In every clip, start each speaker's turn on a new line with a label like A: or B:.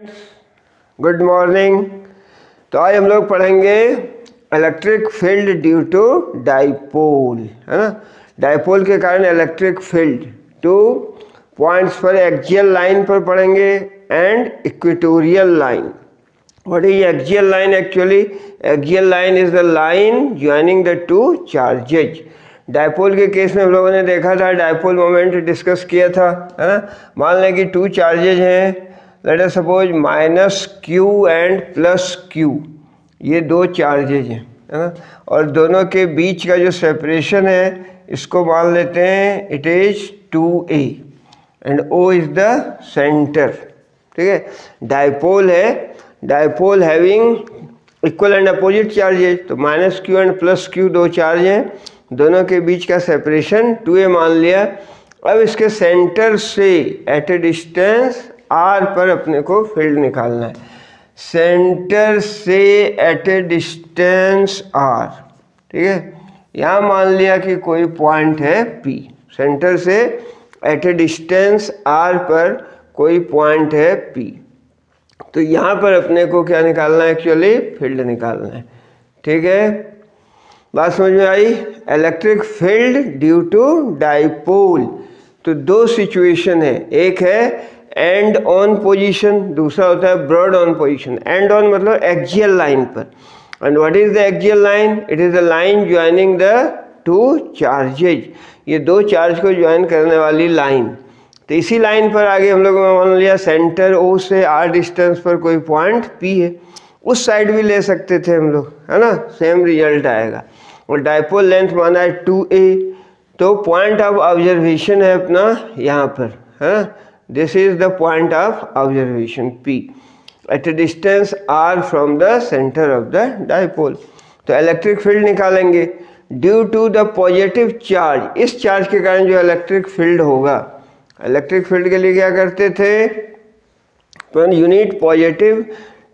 A: Good morning. तो आज हम लोग पढ़ेंगे electric field due to dipole, है ना। डाइपोल के कारण इलेक्ट्रिक फील्ड टू पॉइंट्स पर एक्सियल लाइन पर पढ़ेंगे and equatorial line. What is axial line? Actually axial line is the line joining the two charges. Dipole के केस में हम लोगों ने देखा था, डाइपोल मोमेंट डिस्कस किया था, है ना। मान लें कि टू चार्जेज हैं, let us suppose minus q and plus Q, ये दो चार्जेज हैं, है ना। और दोनों के बीच का जो सेपरेशन है इसको मान लेते हैं it is 2a and O is the centre, ठीक है। डाइपोल है, dipole having equal and opposite charges, तो minus q and plus q दो चार्ज हैं, दोनों के बीच का सेपरेशन 2a मान लिया। अब इसके सेंटर से एट ए डिस्टेंस r पर अपने को फील्ड निकालना है। सेंटर से एट ए डिस्टेंस r, ठीक है। यहाँ मान लिया कि कोई पॉइंट है P, सेंटर से एट ए डिस्टेंस r पर कोई पॉइंट है P। तो यहाँ पर अपने को क्या निकालना है? एक्चुअली फील्ड निकालना है, ठीक है। बात समझ में आई? Electric field due to dipole. तो दो सिचुएशन है, एक है एंड ऑन पोजीशन, दूसरा होता है broad on position. End on मतलब एक्सियल लाइन पर। And what is the axial line? It is the line joining the two charges, ये दो चार्ज को ज्वाइन करने वाली लाइन। तो इसी लाइन पर आगे हम लोगों ने मान लिया सेंटर O से r डिस्टेंस पर कोई पॉइंट P है, उस साइड भी ले सकते थे हम लोग, है ना, सेम रिजल्ट आएगा। और डाइपोल लेंथ माना है 2a, तो पॉइंट ऑफ ऑब्जर्वेशन है अपना यहाँ पर, है ना। This is the point of observation P at a distance r from the centre of the dipole. तो इलेक्ट्रिक फील्ड निकालेंगे due to the positive charge. इस चार्ज के कारण जो इलेक्ट्रिक फील्ड होगा, इलेक्ट्रिक फील्ड के लिए क्या करते थे, तो unit positive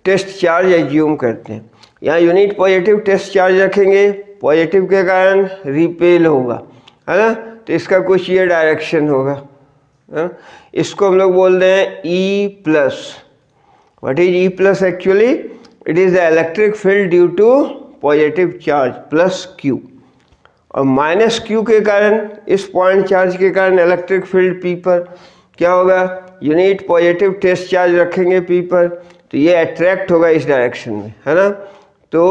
A: test charge assume करते हैं। यहाँ यूनिट पॉजिटिव टेस्ट चार्ज रखेंगे, पॉजिटिव के कारण रिपेल होगा, है ना। तो इसका कुछ ये डायरेक्शन होगा, है ना? इसको हम लोग बोल रहे हैं E plus. What is E plus? Actually it is the electric field due to positive charge plus Q। और माइनस Q के कारण, इस पॉइंट चार्ज के कारण इलेक्ट्रिक फील्ड P पर क्या होगा? यूनिट पॉजिटिव टेस्ट चार्ज रखेंगे P पर, तो ये अट्रैक्ट होगा इस डायरेक्शन में, है ना। तो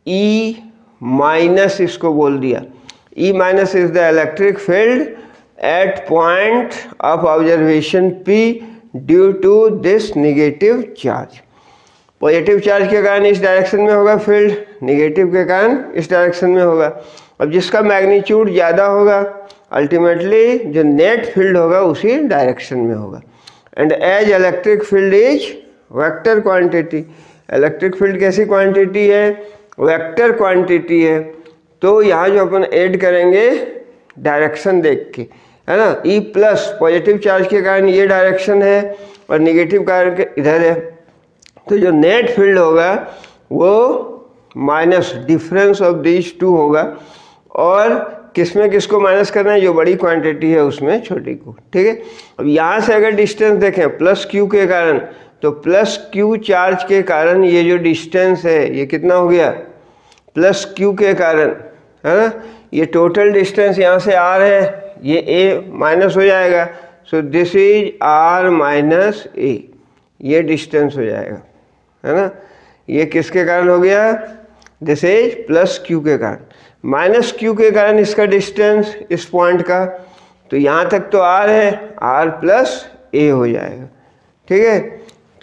A: E माइनस इसको बोल दिया, E minus is the electric field at point of observation P due to this negative charge. Positive charge के कारण इस डायरेक्शन में होगा फील्ड, नेगेटिव के कारण इस डायरेक्शन में होगा। अब जिसका मैग्नीट्यूड ज़्यादा होगा अल्टीमेटली जो नेट फील्ड होगा उसी डायरेक्शन में होगा। And as electric field is vector quantity, electric field कैसी क्वांटिटी है? वेक्टर क्वांटिटी है। तो यहाँ जो अपन ऐड करेंगे डायरेक्शन देख के, है ना। E प्लस पॉजिटिव चार्ज के कारण ये डायरेक्शन है और नेगेटिव कारण के इधर है, तो जो नेट फील्ड होगा वो minus difference of these two होगा। और किसमें किसको माइनस करना है? जो बड़ी क्वांटिटी है उसमें छोटी को, ठीक है। अब यहाँ से अगर डिस्टेंस देखें प्लस Q के कारण, तो प्लस Q चार्ज के कारण ये जो डिस्टेंस है ये कितना हो गया? प्लस Q के कारण, है ना। ये टोटल डिस्टेंस यहाँ से R है, ये A माइनस हो जाएगा, सो this is R minus A, ये डिस्टेंस हो जाएगा, है ना। ये किसके कारण हो गया? दिस इज प्लस Q के कारण। माइनस Q के कारण इसका डिस्टेंस इस पॉइंट का, तो यहाँ तक तो R है, R प्लस A हो जाएगा, ठीक है।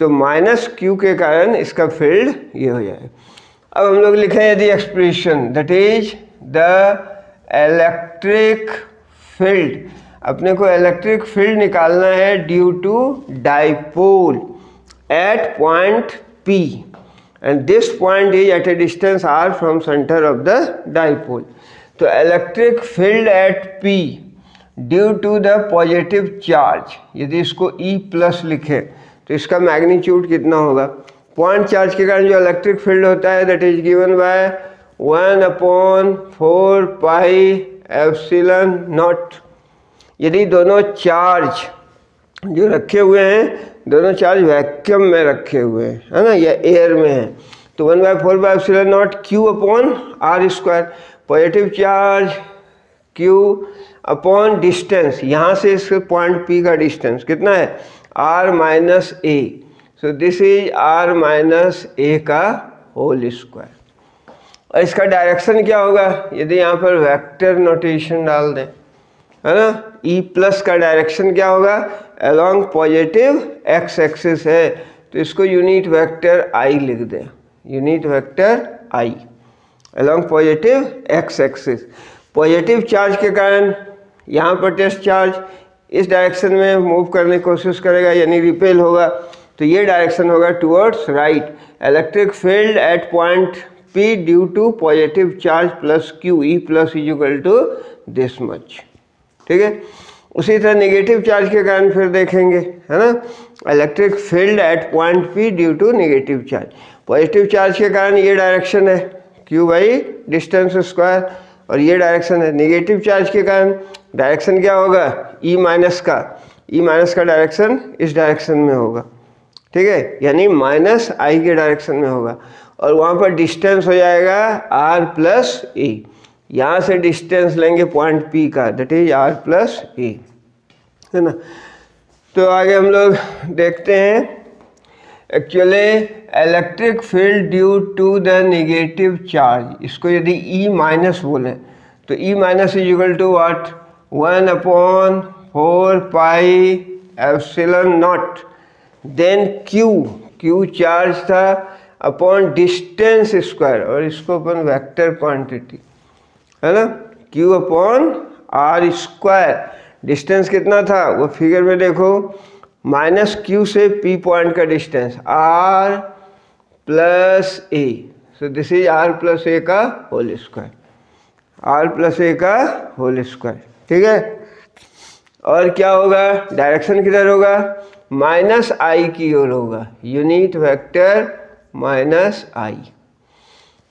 A: तो माइनस Q के कारण इसका फील्ड ये हो जाएगा। अब हम लोग लिखें यदि expression that is the electric field, अपने को इलेक्ट्रिक फील्ड निकालना है due to dipole at point P and this point is at a distance r from centre of the dipole. तो electric field at P due to the positive charge, यदि इसको E plus लिखें तो इसका magnitude कितना होगा? Point charge के कारण जो इलेक्ट्रिक फील्ड होता है that is given bye 1/4 pi epsilon not. यदि दोनों चार्ज जो रखे हुए हैं दोनों चार्ज वैक्यूम में रखे हुए हैं, है ना, या एयर में है। तो 1/4πε0 Q upon r square, positive charge Q upon distance, यहाँ से इस पॉइंट P का डिस्टेंस कितना है, R minus a. So this is R minus a का होल स्क्वायर। और इसका डायरेक्शन क्या होगा, यदि यहाँ पर वेक्टर नोटेशन डाल दें, है ना, E प्लस का डायरेक्शन क्या होगा, अलोंग पॉजिटिव एक्स एक्सिस है, तो इसको यूनिट वेक्टर I लिख दें, unit vector I along positive x axis. Positive charge के कारण यहाँ पर टेस्ट चार्ज इस डायरेक्शन में मूव करने की कोशिश करेगा, यानी रिपेल होगा, तो ये डायरेक्शन होगा towards right. Electric field at point P due to positive charge plus Q, E plus is equal to this much, ठीक है। उसी तरह नेगेटिव चार्ज के कारण फिर देखेंगे, है ना, electric field at point P due to negative charge. Positive charge के कारण ये डायरेक्शन है Q बाई डिस्टेंस स्क्वायर, और ये डायरेक्शन है। नेगेटिव चार्ज के कारण डायरेक्शन क्या होगा, E माइनस का डायरेक्शन इस डायरेक्शन में होगा, ठीक है, यानी माइनस I के डायरेक्शन में होगा। और वहाँ पर डिस्टेंस हो जाएगा R प्लस ए, यहाँ से डिस्टेंस लेंगे पॉइंट P का, that is R plus a, है ना। तो आगे हम लोग देखते हैं, actually electric field due to the negative charge, इसको यदि E माइनस बोलें तो E minus is equal to what, 1/4πε0, then Q charge था अपॉन डिस्टेंस स्क्वायर, और इसको अपन वेक्टर क्वांटिटी, है ना, Q upon R square. Distance कितना था वो फिगर में देखो, माइनस Q से P पॉइंट का distance R plus a, so this is R plus a का whole square, R plus a का होल स्क्वायर, ठीक है। और क्या होगा, डायरेक्शन किधर होगा, माइनस I की ओर होगा, यूनिट वेक्टर माइनस I।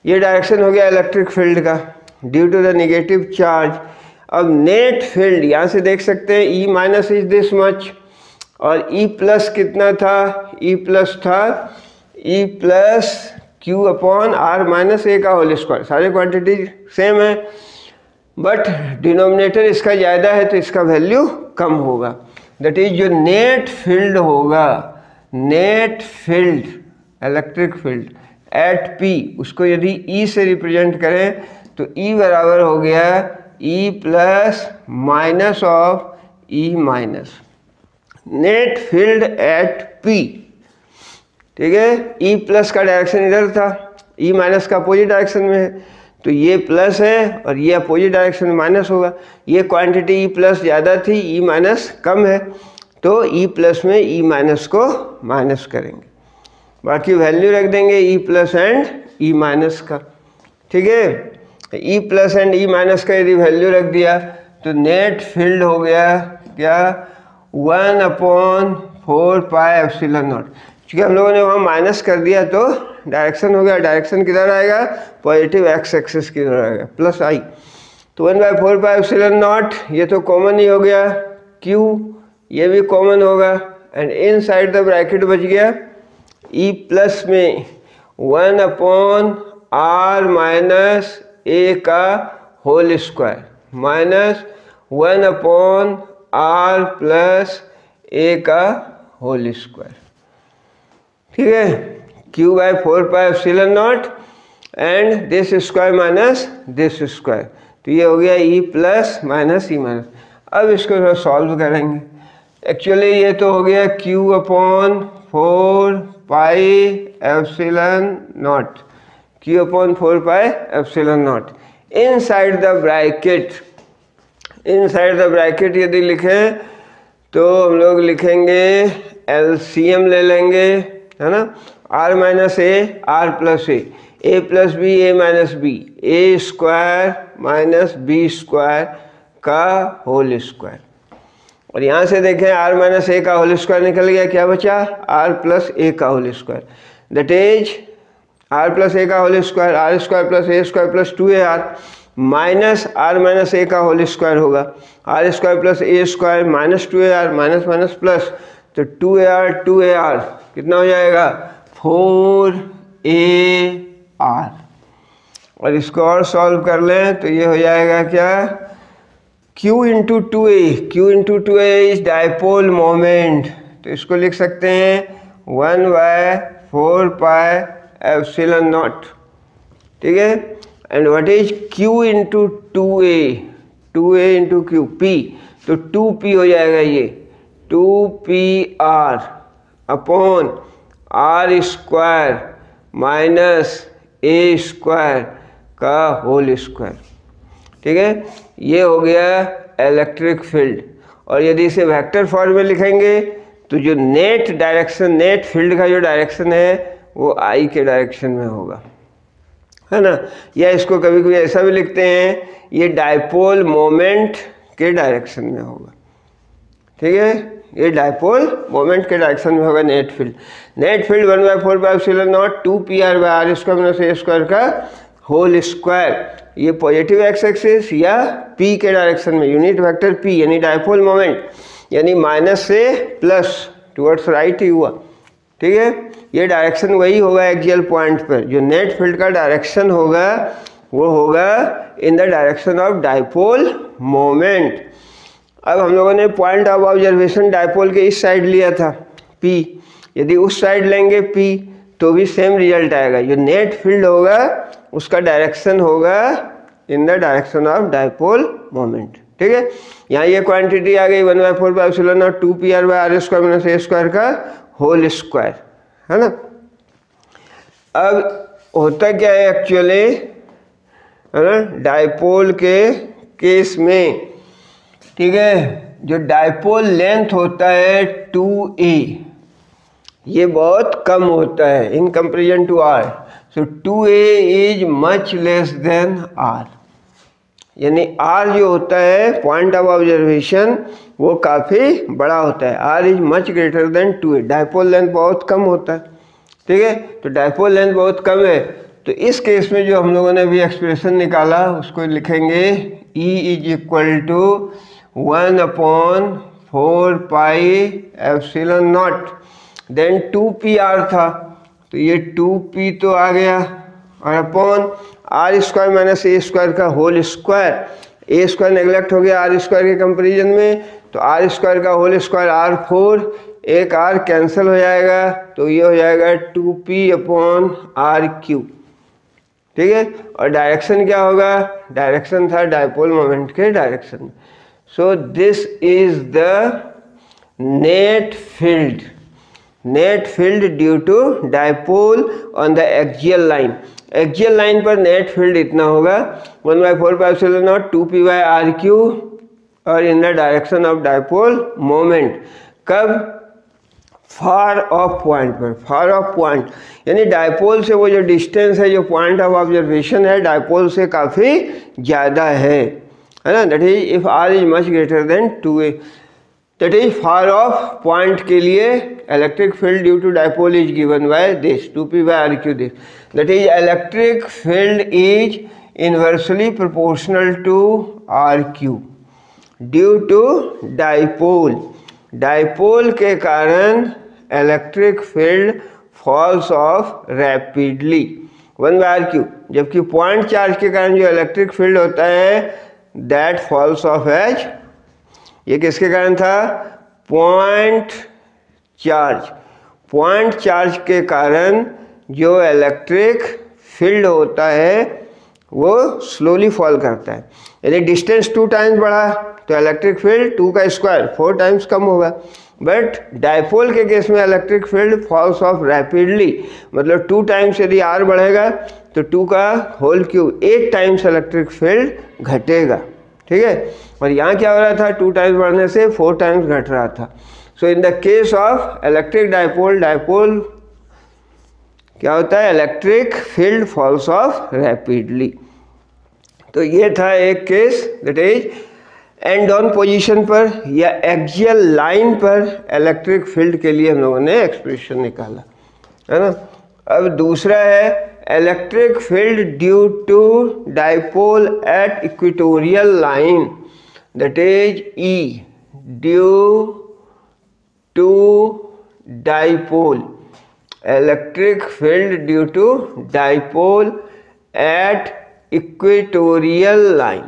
A: ये डायरेक्शन हो गया इलेक्ट्रिक फील्ड का due to the negative charge. अब नेट फील्ड यहाँ से देख सकते हैं, E minus is this much, और E प्लस कितना था, E प्लस था E plus Q upon R minus a का होल स्क्वायर। सारे क्वांटिटी सेम है, बट डिनोमिनेटर इसका ज़्यादा है तो इसका वैल्यू कम होगा। दैट इज जो नेट फील्ड होगा, net field electric field at P, उसको यदि E से रिप्रेजेंट करें तो E बराबर हो गया E plus minus of E minus, net field at P, ठीक है। E प्लस का डायरेक्शन इधर था, E माइनस का अपोजिट डायरेक्शन में है, तो ये प्लस है और ये अपोजिट डायरेक्शन में माइनस होगा। ये क्वांटिटी E प्लस ज़्यादा थी, E माइनस कम है, तो E प्लस में E माइनस को माइनस करेंगे, बाकी वैल्यू रख देंगे E plus and E minus का, ठीक है। E plus and E minus का यदि वैल्यू रख दिया तो नेट फील्ड हो गया क्या, 1/4πε0। क्योंकि हम लोगों ने वहाँ माइनस कर दिया तो डायरेक्शन हो गया, डायरेक्शन किधर आएगा, पॉजिटिव एक्स एक्सिस की तरफ आएगा, प्लस I। तो 1/4πε0 ये तो कॉमन ही हो गया, Q ये भी कॉमन होगा, and inside the bracket बच गया E प्लस में 1/R माइनस ए का whole square minus 1/R plus a का होल स्क्वायर, ठीक है। Q/4πε0 and this square minus this square, तो ये हो गया E plus minus E minus. अब इसको थोड़ा सॉल्व करेंगे। एक्चुअली ये तो हो गया Q/4πε0, Q/4πε0 inside the bracket, inside the bracket यदि लिखें तो हम लोग लिखेंगे LCM ले लेंगे, है ना, R माइनस ए, R प्लस ए प्लस बी, ए माइनस बी, ए स्क्वायर माइनस बी स्क्वायर का होल स्क्वायर। और यहाँ से देखें R माइनस ए का होल स्क्वायर निकल गया, क्या बचा, R प्लस ए का whole square, that is R plus a का whole square, R square plus A square plus 2AR minus R minus a का होल स्क्वायर होगा, R स्क्वायर प्लस ए square minus 2AR minus minus plus, तो 2AR कितना हो जाएगा 4AR। और इसको और सॉल्व कर लें तो ये हो जाएगा क्या Q into 2A is dipole moment, तो इसको लिख सकते हैं 1/4πε0, ठीक है। And what is Q into 2A into Q P, तो 2P हो जाएगा ये 2PR upon R square minus A square का होल स्क्वायर, ठीक है। ये हो गया इलेक्ट्रिक फील्ड। और यदि इसे वेक्टर फॉर्म में लिखेंगे तो जो नेट डायरेक्शन, नेट फील्ड का जो डायरेक्शन है वो I के डायरेक्शन में होगा, है ना। या इसको कभी कभी ऐसा भी लिखते हैं ये डाइपोल मोमेंट के डायरेक्शन में होगा, ठीक है। ये डाइपोल मोमेंट के डायरेक्शन में होगा net field. Net field 1/4πε0 2PR/r square minus A square का होल स्क्वायर, ये पॉजिटिव एक्स एक्सिस या P के डायरेक्शन में, यूनिट वेक्टर P यानी डाइपोल मोमेंट, यानी माइनस से प्लस टुवर्ड्स राइट ही हुआ, ठीक है। ये डायरेक्शन वही होगा एक्सियल पॉइंट पर, जो नेट फील्ड का डायरेक्शन होगा वो होगा इन the direction of dipole moment. अब हम लोगों ने पॉइंट ऑफ ऑब्जर्वेशन डाइपोल के इस साइड लिया था P, यदि उस साइड लेंगे P तो भी सेम रिजल्ट आएगा। जो नेट फील्ड होगा उसका डायरेक्शन होगा इन the direction of dipole moment, ठीक है। यहाँ ये क्वांटिटी आ गई 1/4πε0 2PR/r square minus A square का होल स्क्वायर, है ना। अब होता क्या है एक्चुअली, है ना, डाइपोल के केस में, ठीक है, जो डाइपोल लेंथ होता है 2A, ये बहुत कम होता है in comparison to R। So 2A is much less than R, यानी R जो होता है पॉइंट ऑफ ऑब्जर्वेशन वो काफ़ी बड़ा होता है। R is much greater than 2A, dipole length बहुत कम होता है, ठीक है। तो डाइपोल लेंथ बहुत कम है, तो इस केस में जो हम लोगों ने भी एक्सप्रेशन निकाला उसको लिखेंगे E is equal to 1/4πε0, then 2PR था तो ये 2P तो आ गया, और upon R square minus A square का whole square, A square neglect हो गया R स्क्वायर के कंपेरिजन में, तो R स्क्वायर का होल स्क्वायर R4, एक R कैंसिल हो जाएगा तो ये हो जाएगा 2P अपॉन RQ, ठीक है। और डायरेक्शन क्या होगा, डायरेक्शन था डाइपोल मोमेंट के डायरेक्शन में। So this is the net field due to dipole on the axial line. Axial line पर नेट फील्ड इतना होगा 1/4πε0 2P/RQ, और in the direction of dipole moment. कब, फार ऑफ पॉइंट पर, far off point यानी dipole से वो जो डिस्टेंस है, जो पॉइंट ऑफ ऑब्जर्वेशन है डाइपोल से काफ़ी ज़्यादा है ना। That is if R is much greater than 2A, that is far off point के लिए electric field due to dipole is given by this 2P/RQ this, that is electric field is inversely proportional to RQ due to dipole. Dipole के कारण electric field falls off rapidly 1/RQ, जबकि point charge के कारण जो electric field होता है that false off as, ये किसके कारण था, पॉइंट चार्ज के कारण जो इलेक्ट्रिक फील्ड होता है वो स्लोली फॉल करता है। यदि डिस्टेंस 2 टाइम्स बढ़ा तो इलेक्ट्रिक फील्ड 2 का स्क्वायर 4 टाइम्स कम होगा, बट डाइपोल के केस में electric field falls off rapidly, मतलब 2 टाइम्स यदि R बढ़ेगा तो 2 का whole cube 8 times electric field घटेगा, ठीक है। और यहाँ क्या हो रहा था, 2 टाइम्स बढ़ने से 4 टाइम्स घट रहा था। So in the case of electric dipole क्या होता है, electric field falls off rapidly. तो ये था एक case, that is end on position पर या एक्सियल लाइन पर इलेक्ट्रिक फील्ड के लिए हम लोगों ने एक्सप्रेशन निकाला, है ना। अब दूसरा है electric field due to dipole at equatorial line, that is E due to dipole, electric field due to dipole at equatorial line,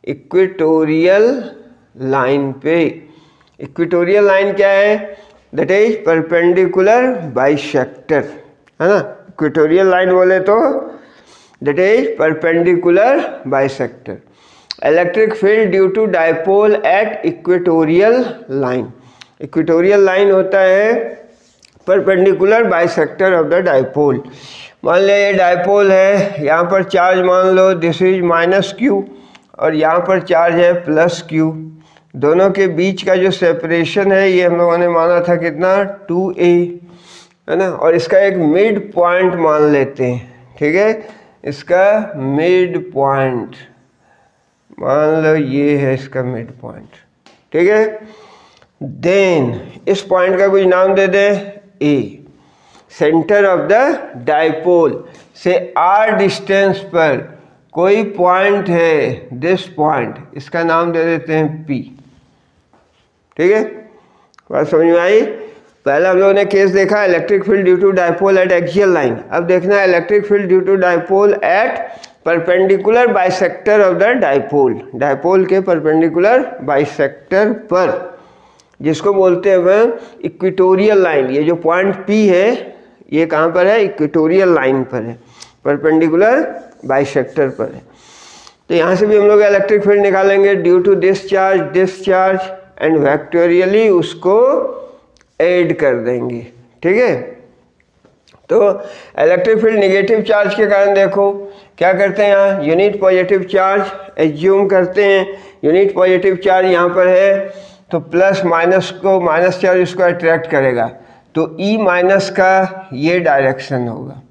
A: equatorial line पे। इक्वेटोरियल लाइन क्या है? दैट इज परपेंडिकुलर बाइसेक्टर, है ना। इक्वेटोरियल लाइन बोले तो that is perpendicular bisector. Electric field due to dipole at equatorial line, equatorial line होता है perpendicular bisector of the dipole. मान लिया ये डाइपोल है, यहाँ पर चार्ज मान लो दिस इज -q और यहाँ पर चार्ज है +q। दोनों के बीच का जो सेपरेशन है ये हम लोगों ने माना था कितना, 2a, है ना। और इसका एक मिड पॉइंट मान लेते हैं, ठीक है। इसका मिड पॉइंट मान लो ये है इसका मिड पॉइंट, ठीक है। देन इस पॉइंट का कुछ नाम दे दें A, centre of the dipole से r डिस्टेंस पर कोई पॉइंट है, दिस पॉइंट, इसका नाम दे देते हैं P, ठीक है। बात समझ में आई? पहले हम लोगों ने केस देखा electric field due to dipole at axial line, अब देखना है electric field due to dipole at perpendicular bisector of the dipole, dipole के परपेंडिकुलर बाइसेक्टर पर, जिसको बोलते हैं वह इक्वेटोरियल लाइन। ये जो पॉइंट P है ये कहाँ पर है? इक्वेटोरियल लाइन पर है, परपेंडिकुलर बाइसेक्टर पर है। तो यहाँ से भी हम लोग इलेक्ट्रिक फील्ड निकालेंगे due to discharge and vectorially उसको ऐड कर देंगे, ठीक है। तो इलेक्ट्रिक फील्ड नेगेटिव चार्ज के कारण देखो क्या करते हैं, यहाँ यूनिट पॉजिटिव चार्ज एज्यूम करते हैं, यूनिट पॉजिटिव चार्ज यहाँ पर है तो प्लस माइनस को, माइनस चार्ज इसको अट्रैक्ट करेगा, तो E- का ये डायरेक्शन होगा,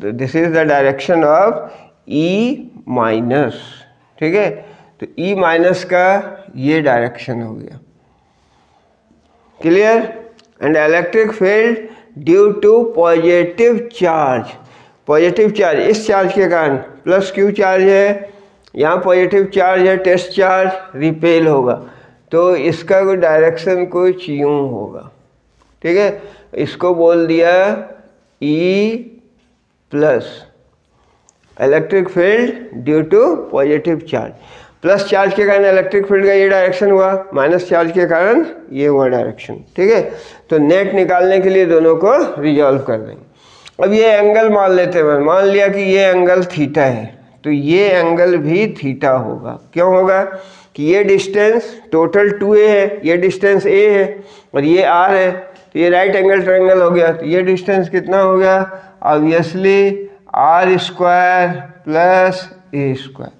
A: तो this is the direction of E-, ठीक है। तो E- का ये डायरेक्शन हो गया, clear. And electric field due to positive charge, positive charge इस चार्ज के कारण +q चार्ज है, यहाँ पॉजिटिव चार्ज है, टेस्ट चार्ज रिपेल होगा, तो इसका कोई डायरेक्शन कुछ यूं होगा, ठीक है। इसको बोल दिया E+, electric field due to positive charge. Plus charge के कारण इलेक्ट्रिक फील्ड का ये डायरेक्शन हुआ, माइनस चार्ज के कारण ये हुआ डायरेक्शन, ठीक है। तो नेट निकालने के लिए दोनों को रिजॉल्व कर देंगे। अब ये एंगल मान लेते हैं, मान लिया कि ये एंगल थीटा है, तो ये एंगल भी थीटा होगा। क्यों होगा? कि ये डिस्टेंस टोटल 2a है, ये डिस्टेंस a है और ये r है, तो ये राइट एंगल ट्रायंगल हो गया। तो ये डिस्टेंस कितना हो गया? Obviously r² plus a square,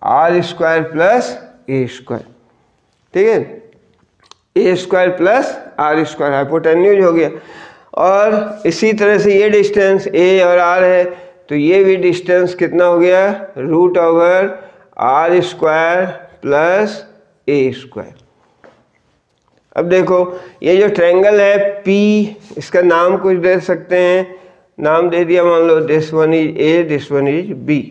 A: r² plus a², ठीक है। a² प्लस r², हाइपोटेन्यूज हो गया। और इसी तरह से ये डिस्टेंस a और r है, तो ये भी डिस्टेंस कितना हो गया? √r² plus a²। अब देखो ये जो ट्रायंगल है P, इसका नाम कुछ दे सकते हैं, नाम दे दिया, मान लो this one is A, this one is B।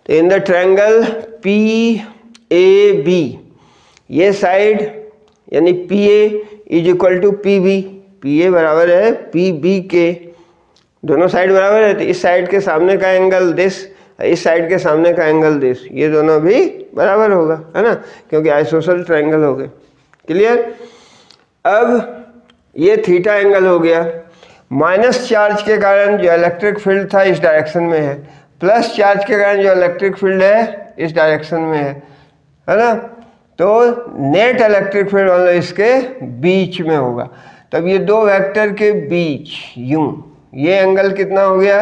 A: तो इन द ट्रायंगल PAB, ये साइड यानी PA is equal to PB, PA बराबर है PB के, दोनों साइड बराबर है, तो इस साइड के सामने का एंगल दिस, इस साइड के सामने का एंगल दिस, ये दोनों भी बराबर होगा, है ना, क्योंकि आइसोसेल ट्रायंगल हो गए, क्लियर। अब ये थीटा एंगल हो गया। माइनस चार्ज के कारण जो इलेक्ट्रिक फील्ड था इस डायरेक्शन में है, प्लस चार्ज के कारण जो इलेक्ट्रिक फील्ड है इस डायरेक्शन में है ना। तो नेट इलेक्ट्रिक फील्ड मतलब इसके बीच में होगा। तब ये दो वेक्टर के बीच यूं, ये एंगल कितना हो गया?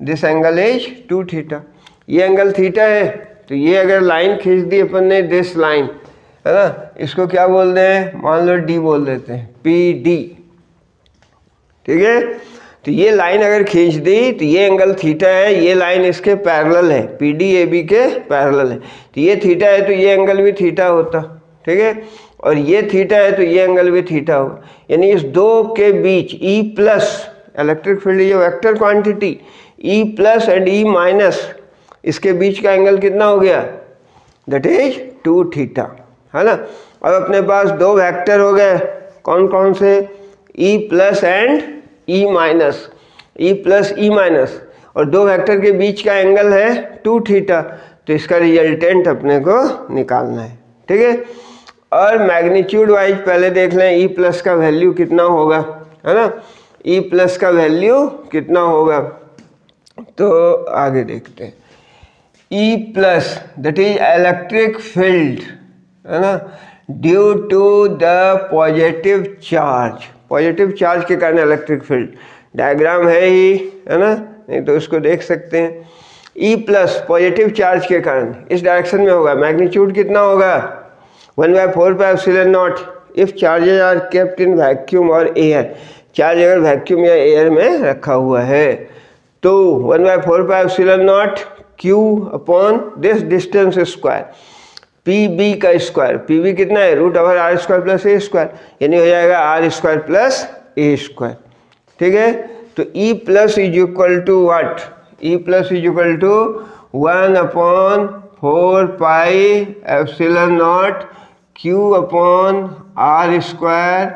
A: This angle is 2 theta. ये एंगल थीटा है, तो ये अगर लाइन खींच दी अपन ने, दिस लाइन, है ना, इसको क्या बोल रहे हैं? मान लो डी बोल देते हैं, PD, ठीक है। तो ये लाइन अगर खींच दी तो ये एंगल थीटा है, ये लाइन इसके पैरेलल है, PDAB के पैरेलल है, तो ये थीटा है तो ये एंगल भी थीटा होता, ठीक है। और ये थीटा है तो ये एंगल भी थीटा होगा, यानी इस दो के बीच E+, इलेक्ट्रिक फील्ड ये vector quantity E+ and E-, इसके बीच का एंगल कितना हो गया? दैट इज 2 थीटा, है ना। अब अपने पास दो वेक्टर हो गए, कौन कौन से, E plus and E minus, E plus E minus, और दो वेक्टर के बीच का एंगल है 2 थीटा, तो इसका रिजल्टेंट अपने को निकालना है। ठीक है, और मैग्नीट्यूड वाइज पहले देख लें ई प्लस का वैल्यू कितना होगा, है ना, ई प्लस का वैल्यू कितना होगा, तो आगे देखते हैं। E plus that is electric field, है ना, due to the positive charge, positive charge के कारण इलेक्ट्रिक फील्ड, डायग्राम है ही, है ना, नहीं तो उसको देख सकते हैं। ई प्लस पॉजिटिव चार्ज के कारण इस डायरेक्शन में होगा, मैग्नीट्यूड कितना होगा 1/4πε0 if charges are kept in vacuum और एयर, चार्ज अगर वैक्यूम या एयर में रखा हुआ है तो 1/4πε0 Q upon this distance square, P B का स्क्वायर, पी बी कितना है √r² प्लस ए स्क्वायर, यानी हो जाएगा r² प्लस ए स्क्वायर। ठीक है, तो E plus is equal to what, E plus is equal to 1/4πε0 Q upon r²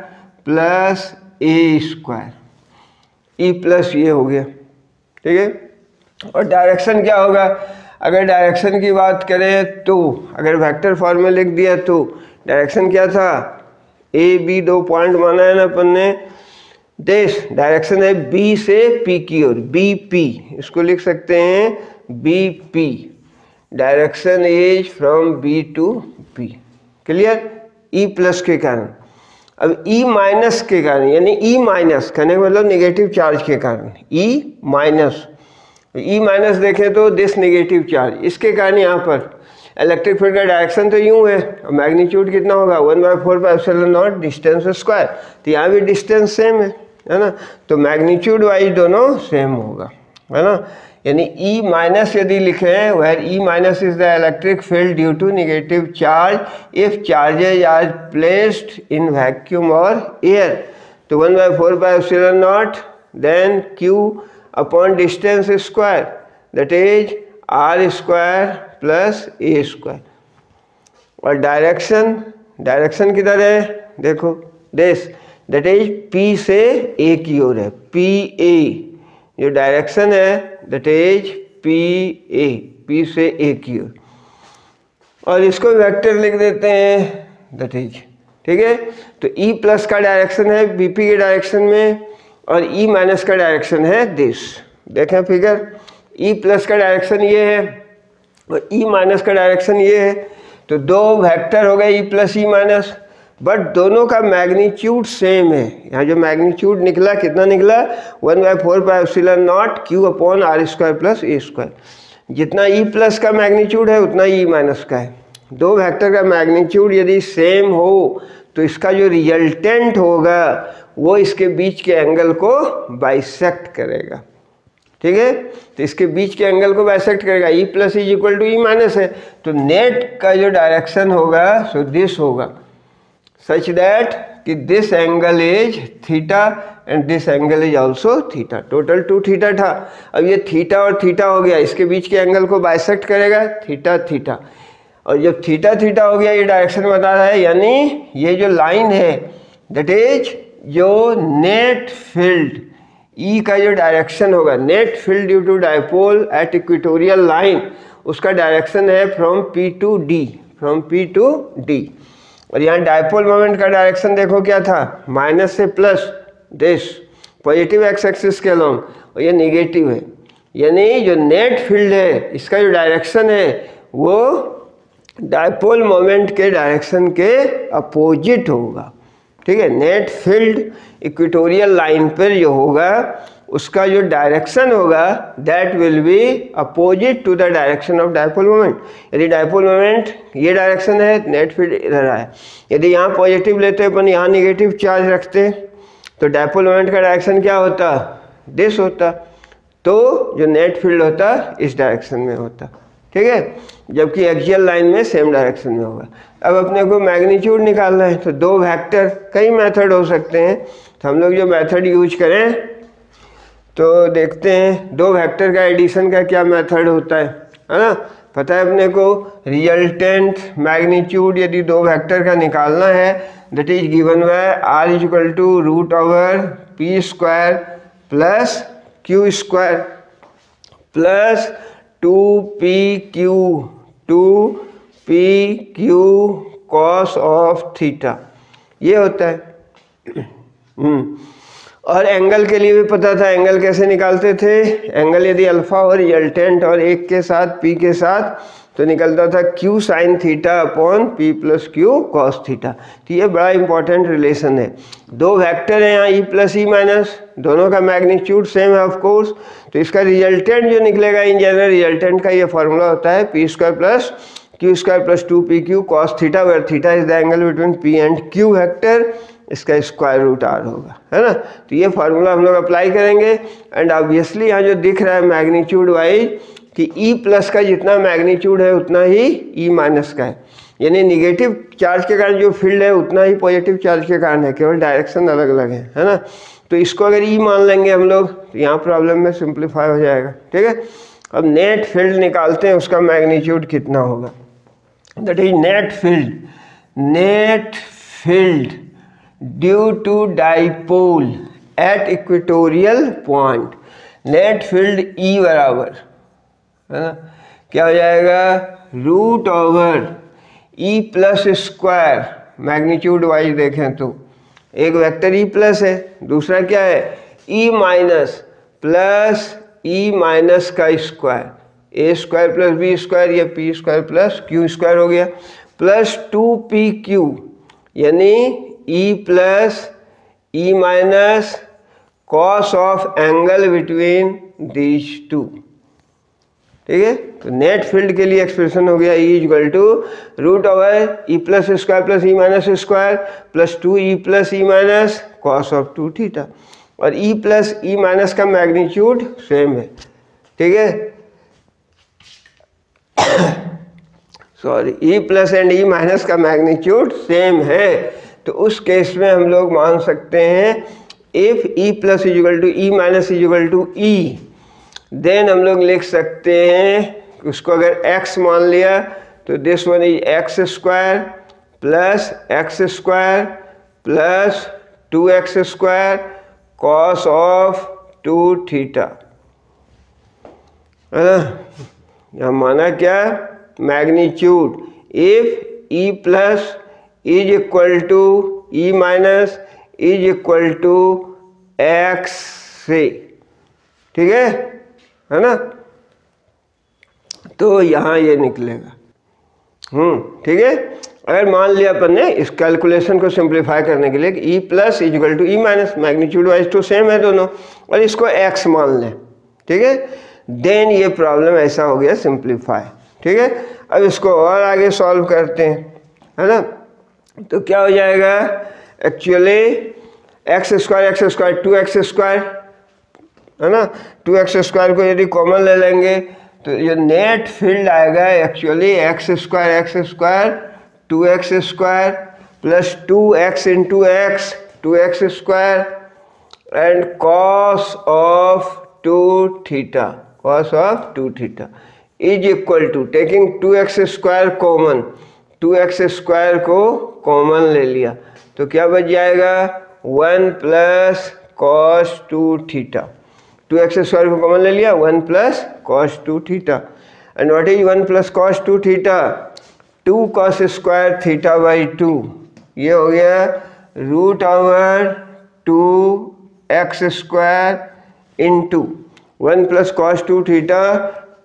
A: plus A square, E plus ये हो गया। ठीक है, और डायरेक्शन क्या होगा, अगर डायरेक्शन की बात करें तो अगर वेक्टर फॉर्म में लिख दिया तो डायरेक्शन क्या था, ए बी दो पॉइंट माना है ना अपन ने, देश डायरेक्शन है बी से पी की ओर, बी पी, इसको लिख सकते हैं B P, direction is from B to P, clear, E plus के कारण। अब ई माइनस के कारण, यानी ई माइनस कहने का मतलब नेगेटिव चार्ज के कारण, ई माइनस, ई माइनस देखें तो दिस नेगेटिव चार्ज, इसके कारण यहाँ पर इलेक्ट्रिक फील्ड का डायरेक्शन तो यूँ है, और मैग्नीट्यूड कितना होगा 1/4πε0 डिस्टेंस स्क्वायर, तो यहाँ भी डिस्टेंस सेम है ना, तो मैग्नीट्यूड वाइज दोनों सेम होगा, है ना, यानी ई माइनस यदि लिखें where E minus is the electric field due to negative charge if charges are placed in vacuum और एयर, तो 1/4πε0 then Q upon distance square that is r² plus A square, और direction, direction किधर है देखो, this that is P से A की ओर है, PA जो डायरेक्शन है दैट इज PA, P से A की ओर, और इसको वेक्टर लिख देते हैं दैट इज, ठीक है, तो E प्लस का डायरेक्शन है BP के डायरेक्शन में, और E माइनस का डायरेक्शन है दिस, देखें फिगर, E प्लस का डायरेक्शन ये है और E माइनस का डायरेक्शन ये है, तो दो वेक्टर हो गए E plus E minus, but दोनों का मैग्नीट्यूड सेम है, यहाँ जो मैग्नीट्यूड निकला कितना निकला 1/4πε0 Q अपॉन r² प्लस ए स्क्वायर, जितना E प्लस का मैग्नीट्यूड है उतना E माइनस का है, दो वेक्टर का मैग्नीट्यूड यदि सेम हो तो इसका जो रिजल्टेंट होगा वो इसके बीच के एंगल को बाइसेक्ट करेगा। ठीक है, तो इसके बीच के एंगल को बाइसेक्ट करेगा, E plus is equal to E minus है, तो नेट का जो डायरेक्शन होगा सो दिस होगा, सच दैट कि this angle is theta and this angle is also theta, total 2 theta था, अब ये थीटा और थीटा हो गया, इसके बीच के एंगल को बाइसेक्ट करेगा थीटा थीटा, और जब थीटा थीटा हो गया ये डायरेक्शन बता रहा है, यानी ये जो लाइन है दैट इज जो नेट फील्ड E का जो डायरेक्शन होगा, net field due to dipole at equatorial line, उसका डायरेक्शन है from P to D, from P to D, और यहाँ डायपोल मोमेंट का डायरेक्शन देखो क्या था, माइनस से plus, this positive x axis के अलोंग, और ये नेगेटिव है, यानी जो नेट फील्ड है इसका जो डायरेक्शन है वो डायपोल मोमेंट के डायरेक्शन के अपोजिट होगा। ठीक है, नेट फील्ड इक्वेटोरियल लाइन पर जो होगा उसका जो डायरेक्शन होगा that will be opposite to the direction of dipole moment, यदि डायपोल मोमेंट ये डायरेक्शन है नेट फील्ड इधर आए, यदि यहाँ पॉजिटिव लेते अपन यहाँ नेगेटिव चार्ज रखते तो डायपोल मोमेंट का डायरेक्शन क्या होता, दिस होता, तो जो नेट फील्ड होता इस डायरेक्शन में होता। ठीक है, जबकि एक्सियल लाइन में सेम डायरेक्शन में होगा। अब अपने को मैग्नीट्यूड निकालना है, तो दो वेक्टर, कई मेथड हो सकते हैं, तो हम लोग जो मेथड यूज करें तो देखते हैं दो वेक्टर का एडिशन का क्या मेथड होता है ना, पता है अपने को रिजल्टेंट मैग्नीट्यूड यदि दो वेक्टर का निकालना है that is given by r is equal to root over P square plus Q square plus 2pq cos of theta, ये होता है। और एंगल के लिए भी पता था, एंगल कैसे निकालते थे, एंगल यदि अल्फा और रिजल्टेंट और एक के साथ p के साथ तो निकलता था q sine theta upon p plus Q cos theta. तो ये बड़ा इंपॉर्टेंट रिलेशन है। दो वेक्टर हैं यहाँ e प्लस ई माइनस, दोनों का मैग्नीट्यूड सेम है ऑफ कोर्स, तो इसका रिजल्टेंट जो निकलेगा इन जनरल रिजल्टेंट का ये फॉर्मूला होता है P square plus Q square plus 2pq cos theta, where theta is the angle between p and q vector, इसका स्क्वायर रूट r होगा, है ना। तो ये फार्मूला हम लोग अप्लाई करेंगे एंड ऑब्वियसली यहाँ जो दिख रहा है मैग्नीट्यूड वाइज कि e प्लस का जितना मैग्नीट्यूड है उतना ही e माइनस का है, यानी निगेटिव चार्ज के कारण जो फील्ड है उतना ही पॉजिटिव चार्ज के कारण है, केवल डायरेक्शन अलग अलग है ना। तो इसको अगर e मान लेंगे हम लोग तो यहाँ प्रॉब्लम में सिंप्लीफाई हो जाएगा, ठीक है। अब नेट फील्ड निकालते हैं, उसका मैग्नीट्यूड कितना होगा, that is net field due to dipole at equatorial point. Net field E बराबर, है ना, क्या हो जाएगा, root over E plus square, magnitude wise देखें तो एक वेक्टर E प्लस है, दूसरा क्या है E minus plus E minus का स्क्वायर, ए स्क्वायर प्लस बी स्क्वायर, या P square plus Q square हो गया, प्लस 2pq यानी E plus E minus cos of angle between these two, ठीक है। तो नेट फील्ड के लिए एक्सप्रेशन हो गया E equal to root over E plus square plus E minus square plus 2E plus E minus cos of 2 theta, और E plus E minus का magnitude same है, ठीक है। Sorry, E plus and E minus का magnitude same है, तो उस case में हम लोग मान सकते हैं if E plus is equal to E minus is equal to E, then हम लोग लिख सकते हैं उसको अगर x मान लिया तो this one is x square plus 2x square cos of 2 theta, है ना। यहाँ माना क्या, magnitude if E plus is equal to E minus is equal to x से, ठीक है ना। तो यहाँ ये निकलेगा, ठीक है। अगर मान लिया अपन ने इस कैलकुलेशन को सिंप्लीफाई करने के लिए E plus is equal to E minus, magnitude wise तो सेम है दोनों, और इसको x मान लें, ठीक है, देन ये प्रॉब्लम ऐसा हो गया सिंप्लीफाई, ठीक है। अब इसको और आगे सॉल्व करते हैं, है ना। तो क्या हो जाएगा, actually x square 2x square, है ना, 2x स्क्वायर को यदि कॉमन ले लेंगे तो ये नेट फील्ड आएगा actually x square 2x square plus 2x into x 2x square and cos of 2 theta is equal to, taking 2x square common, 2x square को कॉमन ले लिया तो क्या बच जाएगा 1 plus cos 2 theta, 2x square को common ले लिया 1 plus cos 2 theta, and what is 1 plus cos 2 theta, 2 cos square theta by 2, ये हो गया root over 2x square into 1 plus cos 2 theta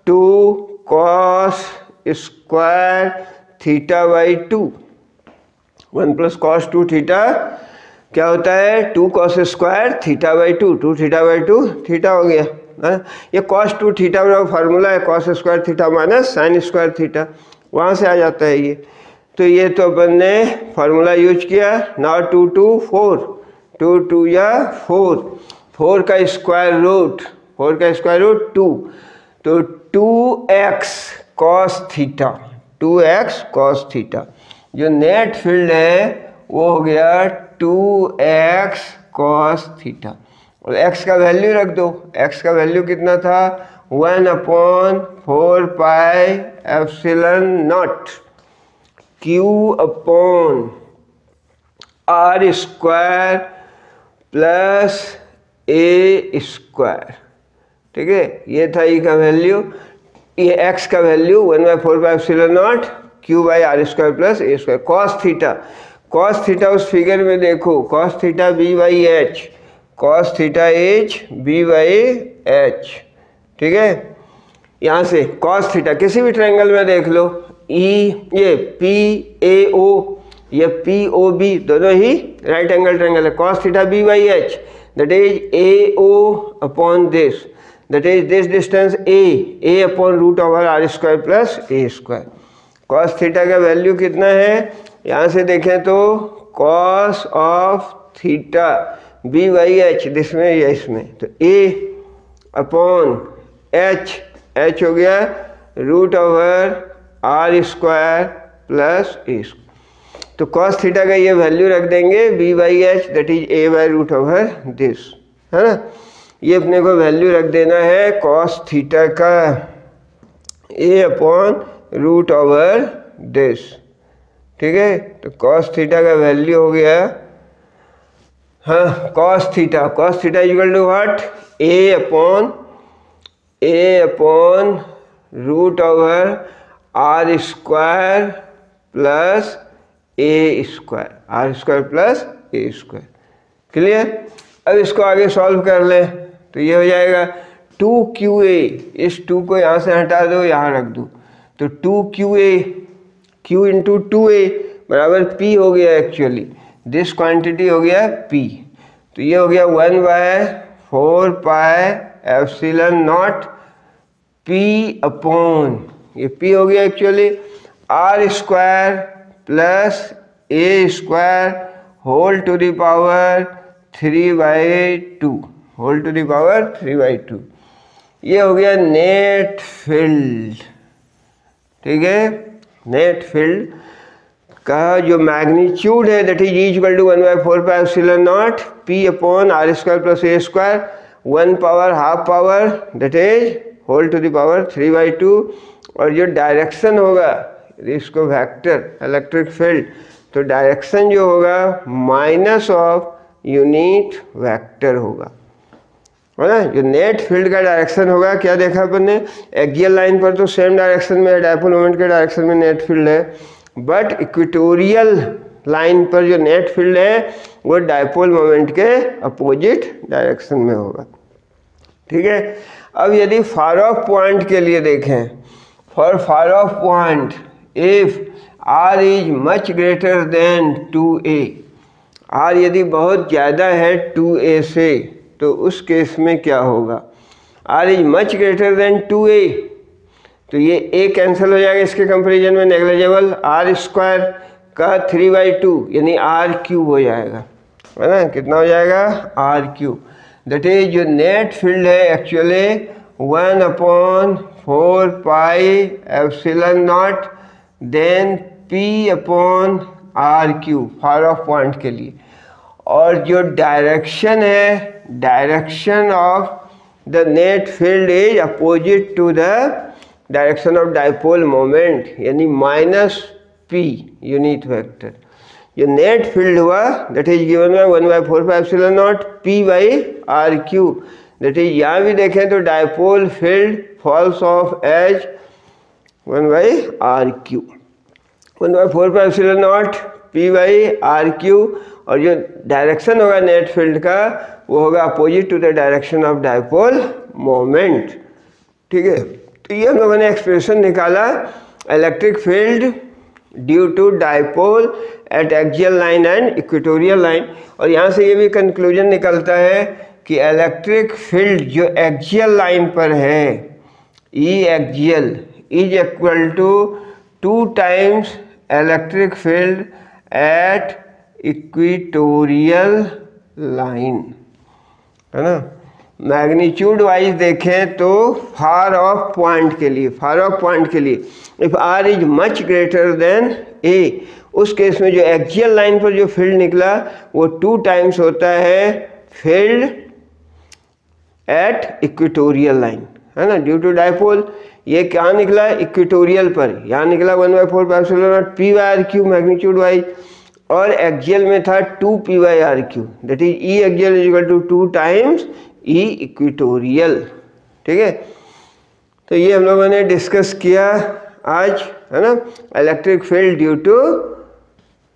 A: 2 cos square theta by 2, 1 plus cos 2 theta क्या होता है 2 cos square theta by 2 theta by 2 theta हो गया, है। ये कॉस 2 थीटा का फार्मूला है cos square theta minus sine square theta, वहाँ से आ जाता है ये। तो ये तो अपन ने फार्मूला यूज किया, नाउ 2 2 4, 2 2 या 4 का स्क्वायर रूट 2, तो 2x कॉस थीटा, जो नेट फील्ड है वो हो गया 2x कॉस थीटा, और x का वैल्यू रख दो, x का वैल्यू कितना था 1/4πε0 Q upon R square plus A square. ठीक है, ये था ई का वैल्यू, ये x का value 1/4πε0 Q by R square plus A square. Cos theta उस फिगर में देखो, cos theta B/H, cos theta H B/H। ठीक है, यहाँ से कॉस थीटा किसी भी ट्रायंगल में देख लो, ये PAO या POB दोनों ही राइट एंगल ट्रायंगल है। Cos theta B/H that is AO upon this, that is this distance A upon root over R square plus A square. Cos theta का वैल्यू कितना है, यहाँ से देखें तो कॉस ऑफ थीटा B/H जिसमें या इसमें, तो A अपॉन H हो गया root over R square plus A square. तो कॉस थीटा का ये वैल्यू रख देंगे B/H that is A by root over this, है ना। ये अपने को वैल्यू रख देना है कॉस थीटा का A upon root over this. ठीक है, तो कॉस थीटा का वैल्यू हो गया, हाँ, cos theta is equal to what, A upon root over R square plus A square, R square plus A square. Clear. अब इसको आगे सॉल्व कर लें तो ये हो जाएगा 2QA, इस 2 को यहाँ से हटा दो, यहाँ रख दो, तो 2QA Q इंटू 2A बराबर P हो गया। एक्चुअली दिस क्वांटिटी हो गया P, तो ये हो गया 1/4πε0 P अपॉन, ये P हो गया actually R square plus A square whole to the power 3/2, whole to the power 3/2। ये हो गया नेट फील्ड। ठीक है, नेट फील्ड का जो मैग्नीट्यूड है that is equal to 1/4πε0 P upon R square plus A square, 1 power half power that is whole to the power 3/2। और जो डायरेक्शन होगा, इसको वेक्टर इलेक्ट्रिक फील्ड, तो डायरेक्शन जो होगा माइनस ऑफ यूनिट वेक्टर होगा, है ना। जो नेट फील्ड का डायरेक्शन होगा, क्या देखा अपन ने, एक्सियल लाइन पर तो सेम डायरेक्शन में है, डायपोल मोमेंट के डायरेक्शन में नेट फील्ड है, बट इक्वेटोरियल लाइन पर जो नेट फील्ड है वो डायपोल मोमेंट के अपोजिट डायरेक्शन में होगा। ठीक है, अब यदि फार ऑफ पॉइंट के लिए देखें, for far off point if R is much greater than 2A, R यदि बहुत ज़्यादा है 2A से, तो उस केस में क्या होगा, R is much greater than 2A, तो ये A कैंसिल हो जाएगा इसके कंपेरिजन में, नेग्लिजिबल, R स्क्वायर का 3/2 यानी R³ हो जाएगा, है ना। कितना हो जाएगा, R³, दैट इज जो नेट फील्ड है actually 1/4πε0 then P upon R³ far off point के लिए। और जो डायरेक्शन है, direction of the net field is opposite to the direction of dipole moment, यानी -P यूनिट वेक्टर। जो नेट फील्ड हुआ that is given by 1/4πε0 P by R³, that is यहाँ भी देखें तो dipole field falls off as 1/R³, 1/4πε0 P by R³, और जो direction होगा नेट फील्ड का वो होगा opposite to the direction of dipole moment. ठीक है, तो ये हम लोगों ने एक्सप्रेशन निकाला electric field due to dipole at axial line and equatorial line. और यहाँ से ये भी कंक्लूजन निकलता है कि इलेक्ट्रिक फील्ड जो एक्सियल लाइन पर है, E axial is equal to 2 times electric field at equatorial line, है ना। मैग्नीट्यूड वाइज देखें तो फार ऑफ पॉइंट के लिए, फार ऑफ पॉइंट के लिए if R is much greater then A, उस केस में जो एक्सियल लाइन पर जो फील्ड निकला वो 2 टाइम्स होता है फील्ड एट इक्वेटोरियल लाइन, है ना, ड्यू टू डाइपोल। ये क्या निकला, इक्वेटोरियल पर, यहाँ निकला 1/4 P/r³ मैग्नीट्यूड वाइज, और एक्सियल में था 2 P/r³, that is E axial is equal to 2 times E equatorial. ठीक है, तो ये हम लोगों ने डिस्कस किया आज, है ना, electric field due to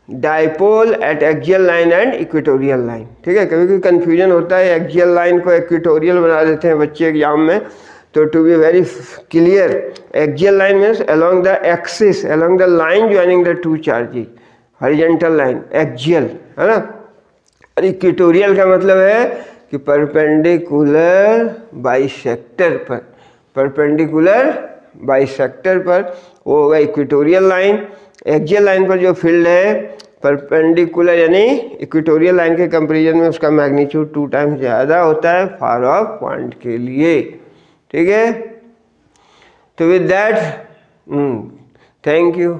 A: dipole at axial line and equatorial line. ठीक है, कभी कभी कंफ्यूजन होता है, एक्सियल लाइन को इक्वेटोरियल बना देते हैं बच्चे एग्जाम में, तो to be very clear, axial line means along the axis, along the line joining the two charges, horizontal line axial, है ना। और इक्वेटोरियल का मतलब है कि परपेंडिकुलर बाइसेक्टर पर, परपेंडिकुलर बाइसेक्टर पर वो होगा इक्वेटोरियल लाइन। एक्सियल लाइन पर जो फील्ड है परपेंडिकुलर यानी इक्वेटोरियल लाइन के कंपैरिजन में उसका मैग्नीट्यूड 2 टाइम्स ज़्यादा होता है फार ऑफ पॉइंट के लिए। ठीक है, तो विद दैट थैंक यू।